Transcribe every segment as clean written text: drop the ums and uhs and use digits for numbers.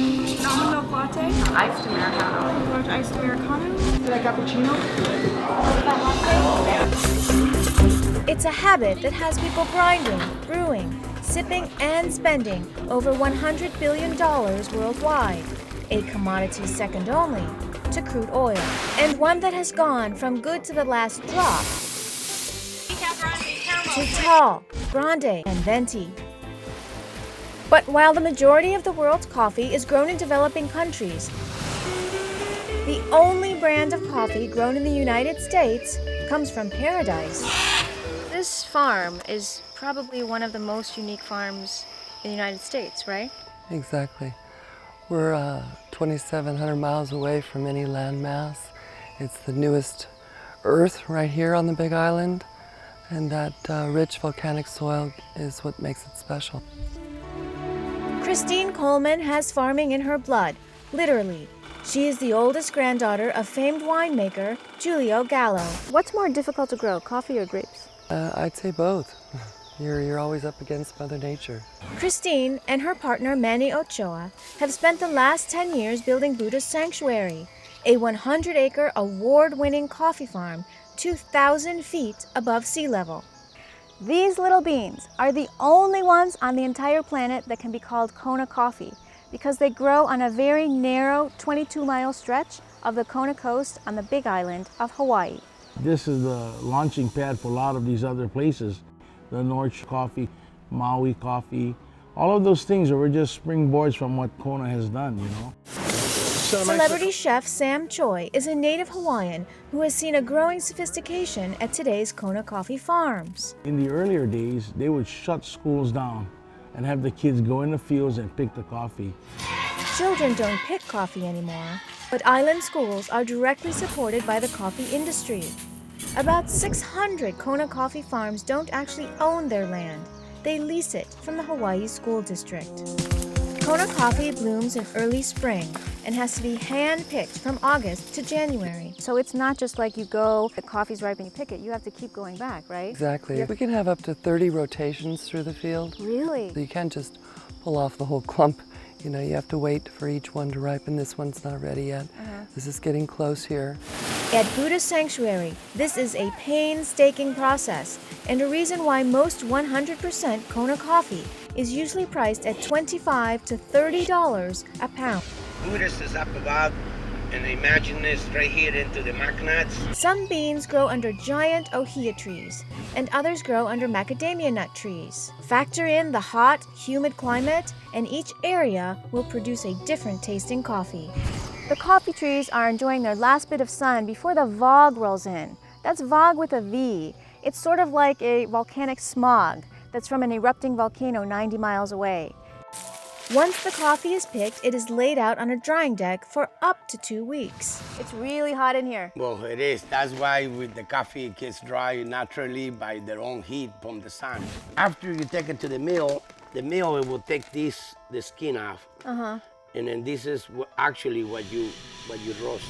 Almond milk latte. Iced Americano. Large iced Americano. Did I cappuccino? It's a habit that has people grinding, brewing, sipping, and spending over $100 billion worldwide, a commodity second only to crude oil, and one that has gone from good to the last drop to tall, grande, and venti. But while the majority of the world's coffee is grown in developing countries, the only brand of coffee grown in the United States comes from paradise. This farm is probably one of the most unique farms in the United States, right? Exactly. We're 2,700 miles away from any landmass. It's the newest earth right here on the Big Island, and that rich volcanic soil is what makes it special. Christine Coleman has farming in her blood, literally. She is the oldest granddaughter of famed winemaker Giulio Gallo. What's more difficult to grow, coffee or grapes? I'd say both. You're always up against Mother Nature. Christine and her partner Manny Ochoa have spent the last 10 years building Buddha's Sanctuary, a 100-acre award-winning coffee farm 2,000 feet above sea level. These little beans are the only ones on the entire planet that can be called Kona coffee because they grow on a very narrow 22-mile stretch of the Kona coast on the Big Island of Hawaii. This is the launching pad for a lot of these other places. The North Coffee, Maui Coffee, all of those things are just springboards from what Kona has done, you know. Celebrity chef Sam Choi is a native Hawaiian who has seen a growing sophistication at today's Kona coffee farms. In the earlier days, they would shut schools down and have the kids go in the fields and pick the coffee. Children don't pick coffee anymore, but island schools are directly supported by the coffee industry. About 600 Kona coffee farms don't actually own their land. They lease it from the Hawaii School District. Kona coffee blooms in early spring and has to be hand-picked from August to January. So it's not just like you go, the coffee's ripe and you pick it. You have to keep going back, right? Exactly. We can have up to 30 rotations through the field. Really? So you can't just pull off the whole clump. You know, you have to wait for each one to ripen. This one's not ready yet. This is getting close here. At Buddha's Sanctuary, this is a painstaking process and a reason why most 100% Kona coffee is usually priced at $25 to $30 a pound. Buddhist is up above, and imagine this right here into the mac nuts. Some beans grow under giant ohia trees, and others grow under macadamia nut trees. Factor in the hot, humid climate, and each area will produce a different tasting coffee. The coffee trees are enjoying their last bit of sun before the fog rolls in. That's fog with a V. It's sort of like a volcanic smog that's from an erupting volcano 90 miles away. Once the coffee is picked, it is laid out on a drying deck for up to 2 weeks. It's really hot in here. Well, it is. That's why with the coffee it gets dry naturally by their own heat from the sun. After you take it to the mill it will take the skin off. And then this is actually what you roast.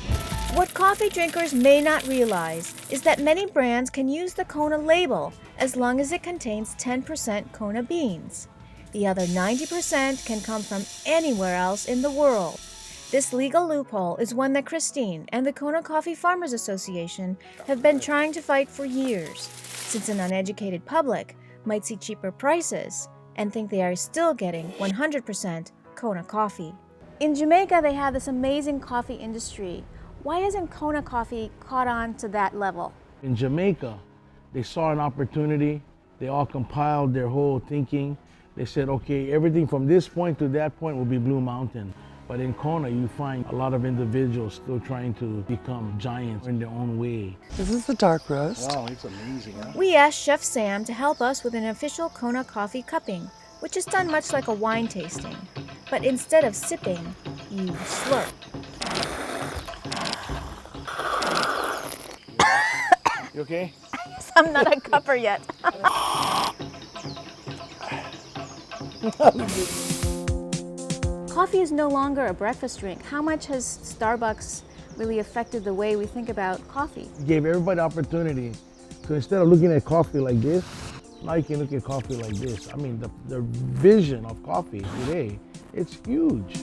What coffee drinkers may not realize is that many brands can use the Kona label as long as it contains 10% Kona beans. The other 90% can come from anywhere else in the world. This legal loophole is one that Christine and the Kona Coffee Farmers Association have been trying to fight for years, since an uneducated public might see cheaper prices and think they are still getting 100% Kona coffee. In Jamaica, they have this amazing coffee industry. Why hasn't Kona coffee caught on to that level? In Jamaica, they saw an opportunity. They all compiled their whole thinking. They said, okay, everything from this point to that point will be Blue Mountain. But in Kona, you find a lot of individuals still trying to become giants in their own way. This is the dark roast. Wow, it's amazing, huh? We asked Chef Sam to help us with an official Kona coffee cupping, which is done much like a wine tasting. But instead of sipping, you slurp. You okay? I'm not a cupper yet. Coffee is no longer a breakfast drink. How much has Starbucks really affected the way we think about coffee? It gave everybody opportunity. So instead of looking at coffee like this, now you can look at coffee like this. I mean, the vision of coffee today, it's huge.